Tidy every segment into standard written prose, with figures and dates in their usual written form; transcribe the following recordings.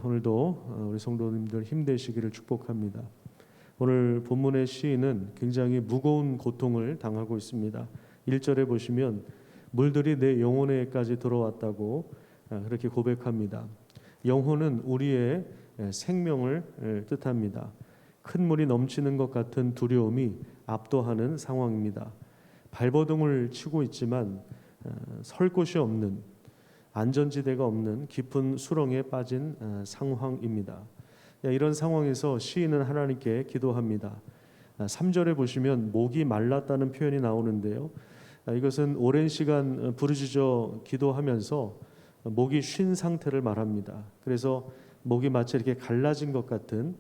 오늘도 우리 성도님들 힘내시기를 축복합니다. 오늘 본문의 시인은 굉장히 무거운 고통을 당하고 있습니다. 1절에 보시면 물들이 내 영혼에까지 들어왔다고 그렇게 고백합니다. 영혼은 우리의 생명을 뜻합니다. 큰 물이 넘치는 것 같은 두려움이 압도하는 상황입니다. 발버둥을 치고 있지만 설 곳이 없는, 안전지대가 없는 깊은 수렁에 빠진 상황입니다. 이런 상황에서 시인은 하나님께 기도합니다. 3절에 보시면 목이 말랐다는 표현이 나오는데요. 이것은 오랜 시간 부르짖어 기도하면서 목이 쉰 상태를 말합니다. 그래서 목이 마치 이렇게 갈라진 것 같은,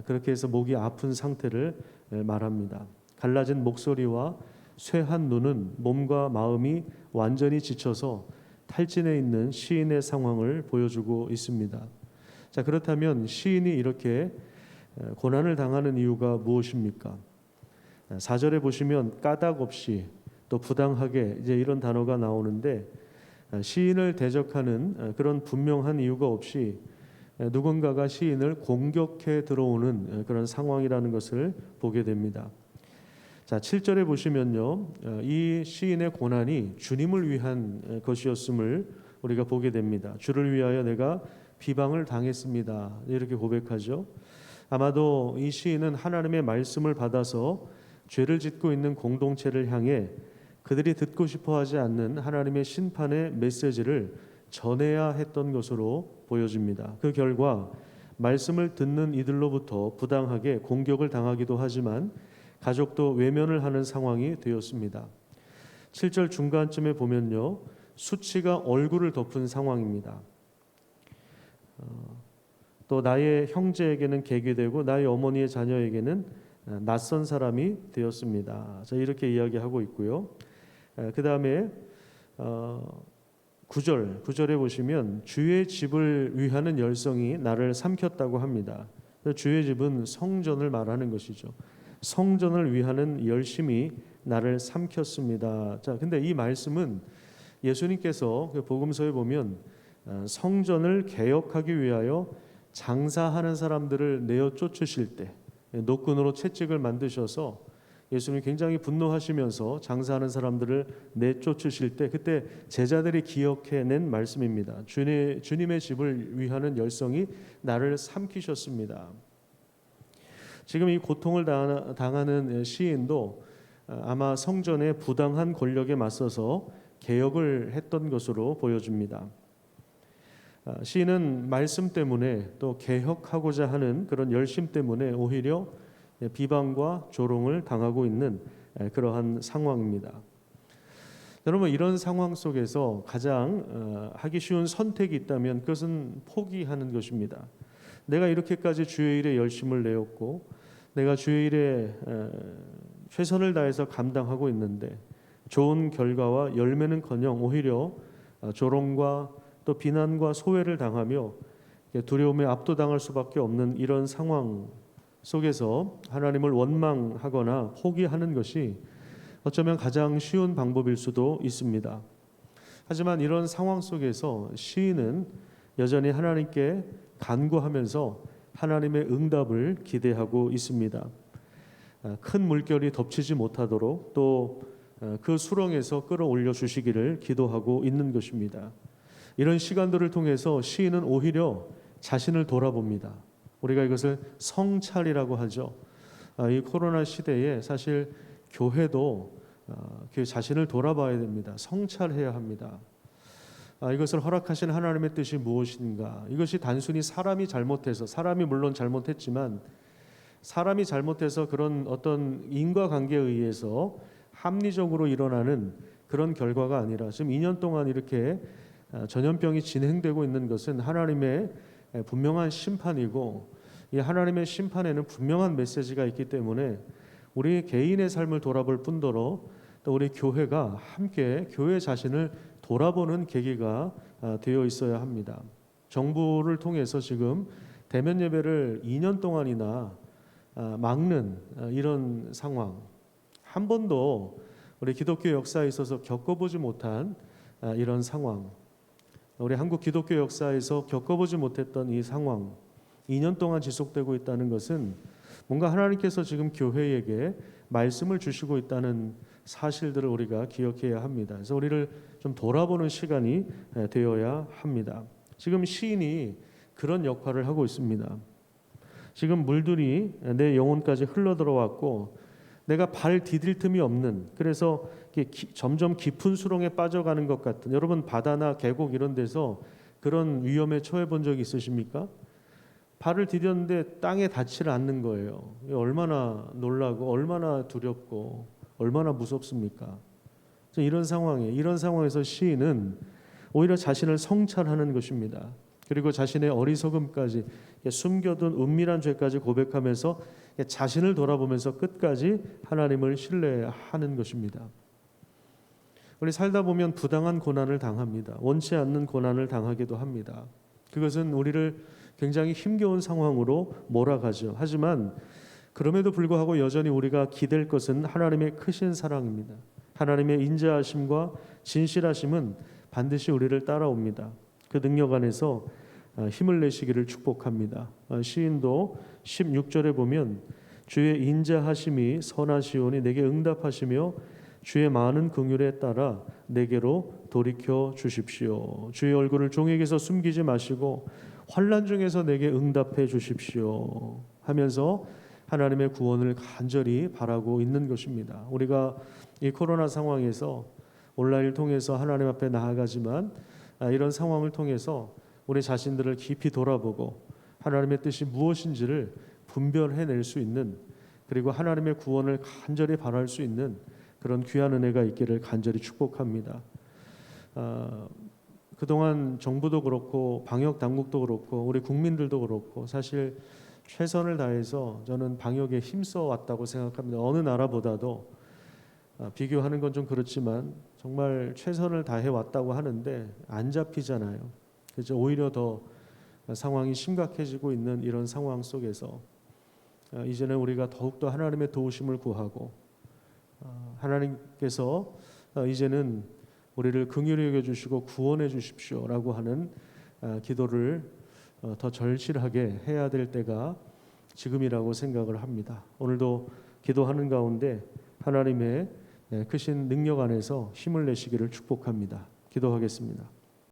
그렇게 해서 목이 아픈 상태를 말합니다. 갈라진 목소리와 쇠한 눈은 몸과 마음이 완전히 지쳐서 탈진해 있는 시인의 상황을 보여주고 있습니다. 자, 그렇다면 시인이 이렇게 고난을 당하는 이유가 무엇입니까? 4절에 보시면 까닭 없이 또 부당하게 이제 이런 단어가 나오는데, 시인을 대적하는 그런 분명한 이유가 없이 누군가가 시인을 공격해 들어오는 그런 상황이라는 것을 보게 됩니다. 자, 7절에 보시면요, 이 시인의 고난이 주님을 위한 것이었음을 우리가 보게 됩니다. 주를 위하여 내가 비방을 당했습니다, 이렇게 고백하죠. 아마도 이 시인은 하나님의 말씀을 받아서 죄를 짓고 있는 공동체를 향해 그들이 듣고 싶어하지 않는 하나님의 심판의 메시지를 전해야 했던 것으로 보여집니다. 그 결과 말씀을 듣는 이들로부터 부당하게 공격을 당하기도 하지만 가족도 외면을 하는 상황이 되었습니다. 7절 중간쯤에 보면요, 수치가 얼굴을 덮은 상황입니다. 또 나의 형제에게는 객이 되고 나의 어머니의 자녀에게는 낯선 사람이 되었습니다. 자, 이렇게 이야기하고 있고요. 그 다음에 9절에 보시면 주의 집을 위하는 열성이 나를 삼켰다고 합니다. 주의 집은 성전을 말하는 것이죠. 성전을 위하는 열심이 나를 삼켰습니다. 자, 근데 이 말씀은 예수님께서 복음서에 보면 성전을 개혁하기 위하여 장사하는 사람들을 내어 쫓으실 때 노끈으로 채찍을 만드셔서 예수님이 굉장히 분노하시면서 장사하는 사람들을 내쫓으실 때 그때 제자들이 기억해낸 말씀입니다. 주님의 집을 위하는 열성이 나를 삼키셨습니다. 지금 이 고통을 당하는 시인도 아마 성전의 부당한 권력에 맞서서 개혁을 했던 것으로 보여집니다. 시인은 말씀 때문에 또 개혁하고자 하는 그런 열심 때문에 오히려 비방과 조롱을 당하고 있는 그러한 상황입니다. 여러분, 이런 상황 속에서 가장 하기 쉬운 선택이 있다면 그것은 포기하는 것입니다. 내가 이렇게까지 주의 일에 열심을 내었고 내가 주의 일에 최선을 다해서 감당하고 있는데 좋은 결과와 열매는커녕 오히려 조롱과 또 비난과 소외를 당하며 두려움에 압도당할 수밖에 없는 이런 상황 속에서 하나님을 원망하거나 포기하는 것이 어쩌면 가장 쉬운 방법일 수도 있습니다. 하지만 이런 상황 속에서 시인은 여전히 하나님께 간구하면서 하나님의 응답을 기대하고 있습니다. 큰 물결이 덮치지 못하도록 또 그 수렁에서 끌어올려 주시기를 기도하고 있는 것입니다. 이런 시간들을 통해서 시인은 오히려 자신을 돌아봅니다. 우리가 이것을 성찰이라고 하죠. 이 코로나 시대에 사실 교회도 그 자신을 돌아봐야 됩니다. 성찰해야 합니다. 이것을 허락하신 하나님의 뜻이 무엇인가? 이것이 단순히 사람이 잘못해서, 사람이 물론 잘못했지만 사람이 잘못해서 그런 어떤 인과관계에 의해서 합리적으로 일어나는 그런 결과가 아니라 지금 2년 동안 이렇게 전염병이 진행되고 있는 것은 하나님의 분명한 심판이고, 이 하나님의 심판에는 분명한 메시지가 있기 때문에 우리 개인의 삶을 돌아볼 뿐더러 또 우리 교회가 함께 교회 자신을 돌아보는 계기가 되어 있어야 합니다. 정부를 통해서 지금 대면 예배를 2년 동안이나 막는 이런 상황, 한 번도 우리 기독교 역사에 있어서 겪어보지 못한 이런 상황, 우리 한국 기독교 역사에서 겪어보지 못했던 이 상황, 2년 동안 지속되고 있다는 것은 뭔가 하나님께서 지금 교회에게 말씀을 주시고 있다는 사실들을 우리가 기억해야 합니다. 그래서 우리를 좀 돌아보는 시간이 되어야 합니다. 지금 시인이 그런 역할을 하고 있습니다. 지금 물들이 내 영혼까지 흘러들어왔고 내가 발 디딜 틈이 없는, 그래서 점점 깊은 수렁에 빠져가는 것 같은, 여러분 바다나 계곡 이런 데서 그런 위험에 처해 본 적이 있으십니까? 발을 디뎠는데 땅에 닿지를 않는 거예요. 얼마나 놀라고 얼마나 두렵고 얼마나 무섭습니까? 이런 상황에서 시인은 오히려 자신을 성찰하는 것입니다. 그리고 자신의 어리석음까지, 숨겨둔 은밀한 죄까지 고백하면서 자신을 돌아보면서 끝까지 하나님을 신뢰하는 것입니다. 우리 살다 보면 부당한 고난을 당합니다. 원치 않는 고난을 당하기도 합니다. 그것은 우리를 굉장히 힘겨운 상황으로 몰아가죠. 하지만 그럼에도 불구하고 여전히 우리가 기댈 것은 하나님의 크신 사랑입니다. 하나님의 인자하심과 진실하심은 반드시 우리를 따라옵니다. 그 능력 안에서 힘을 내시기를 축복합니다. 시인도 16절에 보면 주의 인자하심이 선하시오니 내게 응답하시며 주의 많은 긍휼에 따라 내게로 돌이켜 주십시오. 주의 얼굴을 종에게서 숨기지 마시고 환난 중에서 내게 응답해 주십시오 하면서 하나님의 구원을 간절히 바라고 있는 것입니다. 우리가 이 코로나 상황에서 온라인을 통해서 하나님 앞에 나아가지만 이런 상황을 통해서 우리 자신들을 깊이 돌아보고 하나님의 뜻이 무엇인지를 분별해낼 수 있는, 그리고 하나님의 구원을 간절히 바랄 수 있는 그런 귀한 은혜가 있기를 간절히 축복합니다. 그동안 정부도 그렇고 방역 당국도 그렇고 우리 국민들도 그렇고 사실 최선을 다해서 저는 방역에 힘써 왔다고 생각합니다. 어느 나라보다도 비교하는 건 좀 그렇지만 정말 최선을 다해 왔다고 하는데 안 잡히잖아요. 그래서 오히려 더 상황이 심각해지고 있는 이런 상황 속에서 이제는 우리가 더욱더 하나님의 도우심을 구하고 하나님께서 이제는 우리를 긍휼히 여겨주시고 구원해 주십시오라고 하는 기도를 더 절실하게 해야 될 때가 지금이라고 생각을 합니다. 오늘도 기도하는 가운데 하나님의 크신 능력 안에서 힘을 내시기를 축복합니다. 기도하겠습니다.